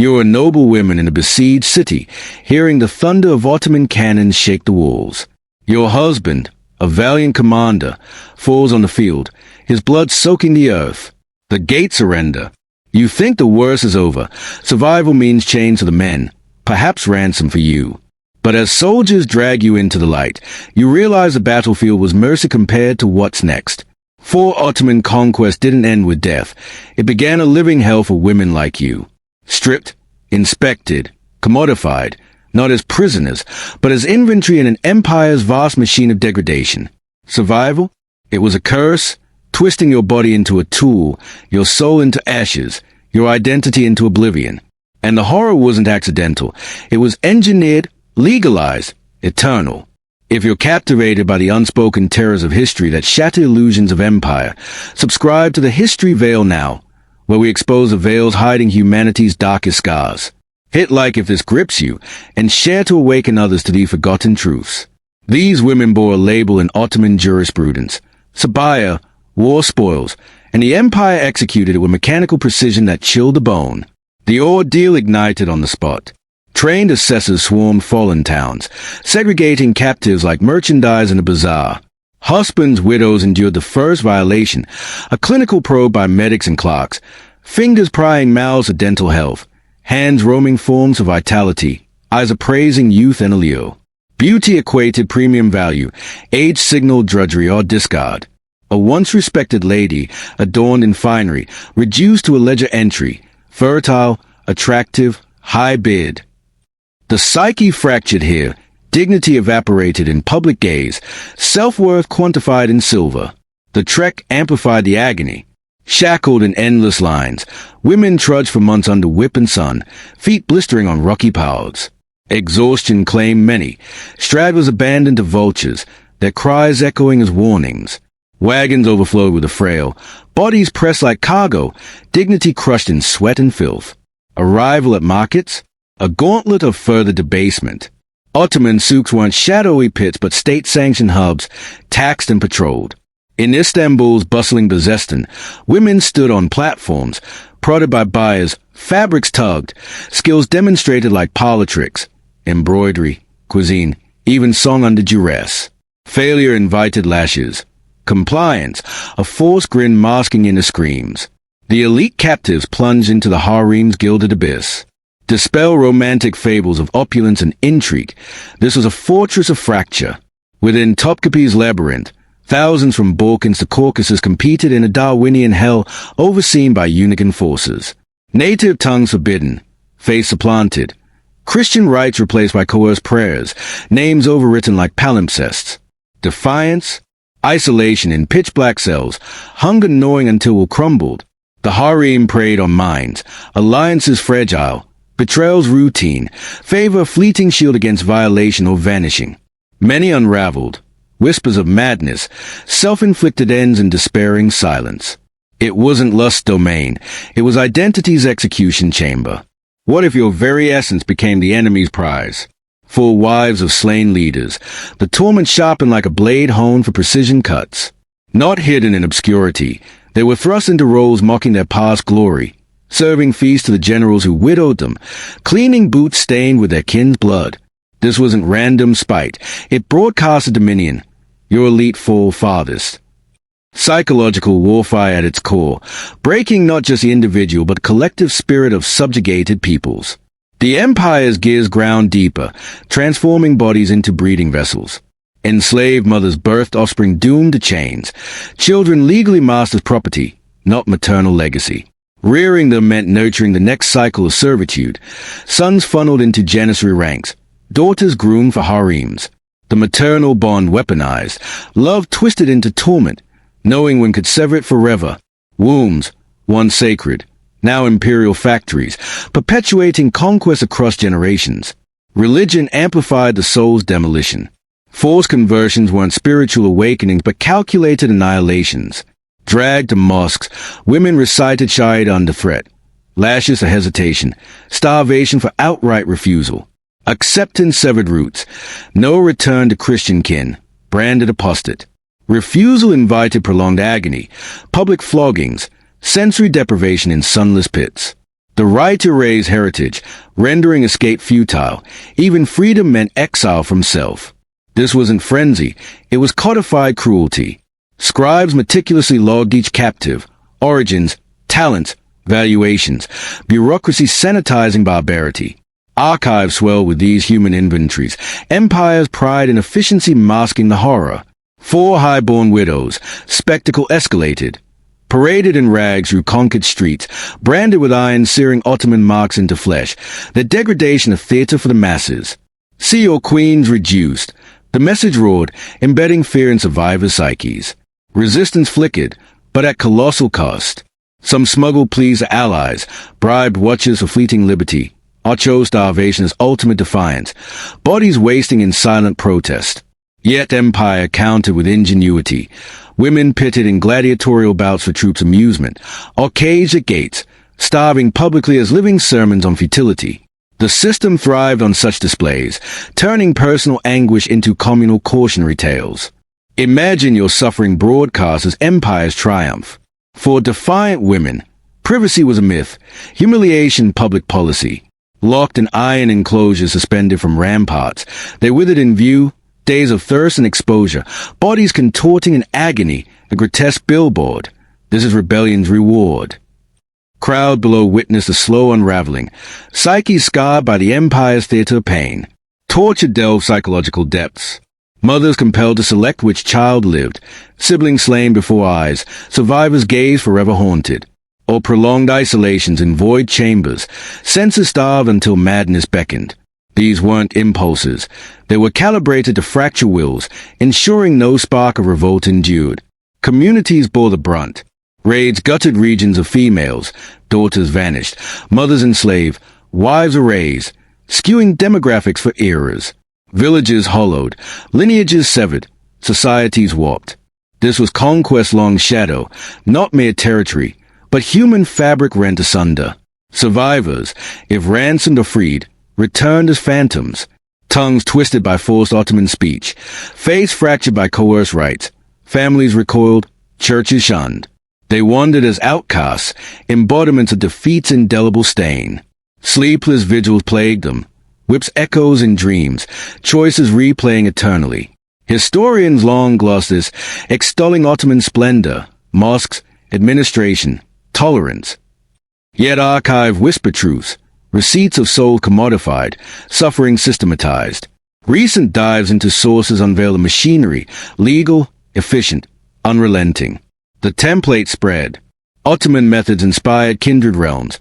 You're a noble woman in a besieged city, hearing the thunder of Ottoman cannons shake the walls. Your husband, a valiant commander, falls on the field, his blood soaking the earth. The gates surrender. You think the worst is over. Survival means chains for the men, perhaps ransom for you. But as soldiers drag you into the light, you realize the battlefield was mercy compared to what's next. For Ottoman conquest didn't end with death. It began a living hell for women like you. Stripped, inspected, commodified, not as prisoners, but as inventory in an empire's vast machine of degradation. Survival? It was a curse, twisting your body into a tool, your soul into ashes, your identity into oblivion. And the horror wasn't accidental. It was engineered, legalized, eternal. If you're captivated by the unspoken terrors of history that shatter illusions of empire, subscribe to the History Veil now, where we expose the veils hiding humanity's darkest scars. Hit like if this grips you, and share to awaken others to the forgotten truths. These women bore a label in Ottoman jurisprudence. Sabaya, war spoils, and the empire executed it with mechanical precision that chilled the bone. The ordeal ignited on the spot. Trained assessors swarmed fallen towns, segregating captives like merchandise in a bazaar. Husbands' widows endured the first violation, a clinical probe by medics and clerks, fingers prying mouths of dental health, hands roaming forms of vitality, eyes appraising youth and allure. Beauty equated premium value, age signaled drudgery or discard. A once respected lady, adorned in finery, reduced to a ledger entry, fertile, attractive, high bid. The psyche fractured here, dignity evaporated in public gaze, self-worth quantified in silver. The trek amplified the agony. Shackled in endless lines, women trudged for months under whip and sun, feet blistering on rocky paths. Exhaustion claimed many. Stragglers abandoned to vultures, their cries echoing as warnings. Wagons overflowed with the frail, bodies pressed like cargo, dignity crushed in sweat and filth. Arrival at markets? A gauntlet of further debasement. Ottoman souks weren't shadowy pits but state-sanctioned hubs, taxed and patrolled. In Istanbul's bustling Bezestan, women stood on platforms, prodded by buyers, fabrics tugged, skills demonstrated like parlor tricks, embroidery, cuisine, even song under duress. Failure invited lashes. Compliance, a forced grin masking inner screams. The elite captives plunged into the harem's gilded abyss. Dispel romantic fables of opulence and intrigue. This was a fortress of fracture. Within Topkapi's labyrinth, thousands from Balkans to Caucasus competed in a Darwinian hell overseen by eunuch enforcers. Native tongues forbidden, faith supplanted. Christian rites replaced by coerced prayers, names overwritten like palimpsests. Defiance, isolation in pitch-black cells, hunger gnawing until will crumbled. The harem preyed on minds, alliances fragile, betrayals routine, favor a fleeting shield against violation or vanishing. Many unraveled, whispers of madness, self-inflicted ends and despairing silence. It wasn't lust's domain, it was identity's execution chamber. What if your very essence became the enemy's prize? Full wives of slain leaders, the torment sharpened like a blade honed for precision cuts. Not hidden in obscurity, they were thrust into roles mocking their past glory, serving feasts to the generals who widowed them, cleaning boots stained with their kin's blood. This wasn't random spite. It broadcasted dominion. Your elite fall farthest. Psychological warfare at its core, breaking not just the individual but collective spirit of subjugated peoples. The empire's gears ground deeper, transforming bodies into breeding vessels. Enslaved mothers birthed offspring doomed to chains. Children legally mastered property, not maternal legacy. Rearing them meant nurturing the next cycle of servitude. Sons funneled into janissary ranks, daughters groomed for harems. The maternal bond weaponized, love twisted into torment, knowing one could sever it forever. Wombs, once sacred, now imperial factories, perpetuating conquest across generations. Religion amplified the soul's demolition. Forced conversions weren't spiritual awakenings but calculated annihilations. Dragged to mosques, women recited Shahada under threat. Lashes for hesitation, starvation for outright refusal. Acceptance severed roots. No return to Christian kin, branded apostate. Refusal invited prolonged agony, public floggings, sensory deprivation in sunless pits. The right to erase heritage, rendering escape futile. Even freedom meant exile from self. This wasn't frenzy, it was codified cruelty. Scribes meticulously logged each captive, origins, talents, valuations, bureaucracy sanitizing barbarity. Archives swell with these human inventories, empire's pride and efficiency masking the horror. 4 high-born widows, spectacle escalated. Paraded in rags through conquered streets, branded with iron searing Ottoman marks into flesh, the degradation of theater for the masses. See your queens reduced. The message roared, embedding fear in survivors' psyches. Resistance flickered, but at colossal cost. Some smuggled pleas to allies, bribed watchers for fleeting liberty. Ocho starvation as ultimate defiance, bodies wasting in silent protest. Yet empire countered with ingenuity. Women pitted in gladiatorial bouts for troops' amusement, or caged at gates, starving publicly as living sermons on futility. The system thrived on such displays, turning personal anguish into communal cautionary tales. Imagine your suffering broadcast as empire's triumph. For defiant women, privacy was a myth, humiliation public policy. Locked in iron enclosures suspended from ramparts, they withered in view, days of thirst and exposure, bodies contorting in agony, a grotesque billboard. This is rebellion's reward. Crowd below witnessed the slow unraveling, psyches scarred by the empire's theater of pain. Torture delved psychological depths. Mothers compelled to select which child lived, siblings slain before eyes, survivors' gaze forever haunted. Or prolonged isolations in void chambers, senses starved until madness beckoned. These weren't impulses. They were calibrated to fracture wills, ensuring no spark of revolt endured. Communities bore the brunt. Raids gutted regions of females, daughters vanished, mothers enslaved, wives erased, skewing demographics for eras. Villages hollowed, lineages severed, societies warped. This was Conquest's long shadow, not mere territory, but human fabric rent asunder. Survivors, if ransomed or freed, returned as phantoms, tongues twisted by forced Ottoman speech, faiths fractured by coerced rites, families recoiled, churches shunned. They wandered as outcasts, embodiments of defeat's indelible stain. Sleepless vigils plagued them, whips echoes in dreams, choices replaying eternally. Historians long gloss this, extolling Ottoman splendor, mosques, administration, tolerance. Yet archive whisper truths, receipts of soul commodified, suffering systematized. Recent dives into sources unveil a machinery, legal, efficient, unrelenting. The template spread. Ottoman methods inspired kindred realms,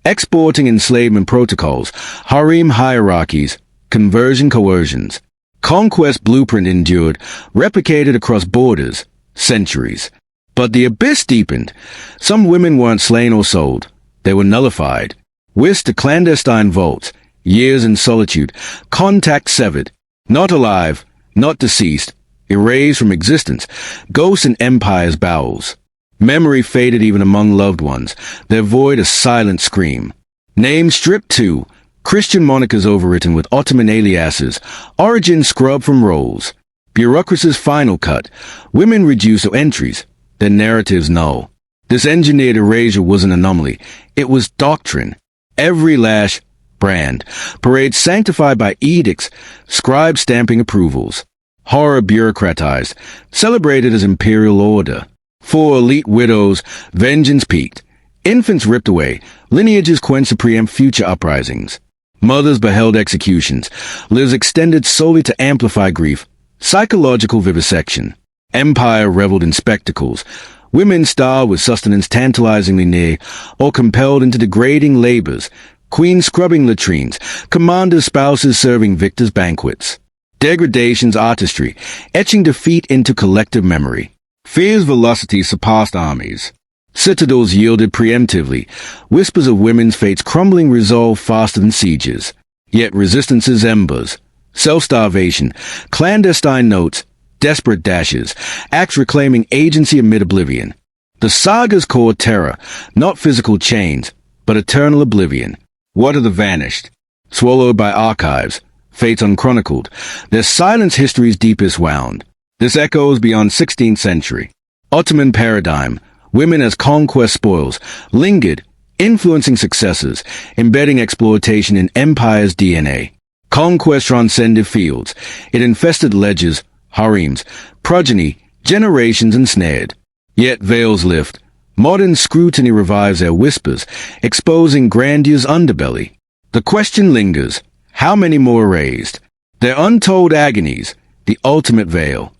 exporting enslavement protocols, harem hierarchies, conversion coercions. Conquest blueprint endured, replicated across borders, centuries. But the abyss deepened. Some women weren't slain or sold. They were nullified. Whisked to clandestine vaults, years in solitude, contact severed. Not alive, not deceased, erased from existence, ghosts in empire's bowels. Memory faded even among loved ones, their void a silent scream. Names stripped too, Christian monikers overwritten with Ottoman aliases, origins scrubbed from rolls. Bureaucracy's final cut, women reduced to entries, their narratives null. This engineered erasure was an anomaly, it was doctrine. Every lash, brand, parade sanctified by edicts, scribe stamping approvals. Horror bureaucratized, celebrated as imperial order. For elite widows, vengeance peaked. Infants ripped away, lineages quenched to preempt future uprisings. Mothers beheld executions, lives extended solely to amplify grief. Psychological vivisection. Empire reveled in spectacles. Women starved with sustenance tantalizingly near, or compelled into degrading labors. Queens scrubbing latrines, commanders' spouses serving victors' banquets. Degradation's artistry, etching defeat into collective memory. Fear's velocity surpassed armies. Citadels yielded preemptively, whispers of women's fates crumbling resolve faster than sieges. Yet resistance's embers. Self-starvation, clandestine notes, desperate dashes, acts reclaiming agency amid oblivion. The saga's core terror, not physical chains, but eternal oblivion. What of the vanished? Swallowed by archives, fates unchronicled, their silence history's deepest wound. This echoes beyond 16th century. Ottoman paradigm, women as conquest spoils, lingered, influencing successors, embedding exploitation in empire's DNA. Conquest transcended fields. It infested ledgers, harems, progeny, generations ensnared. Yet veils lift. Modern scrutiny revives their whispers, exposing grandiose underbelly. The question lingers, how many more raised? Their untold agonies, the ultimate veil.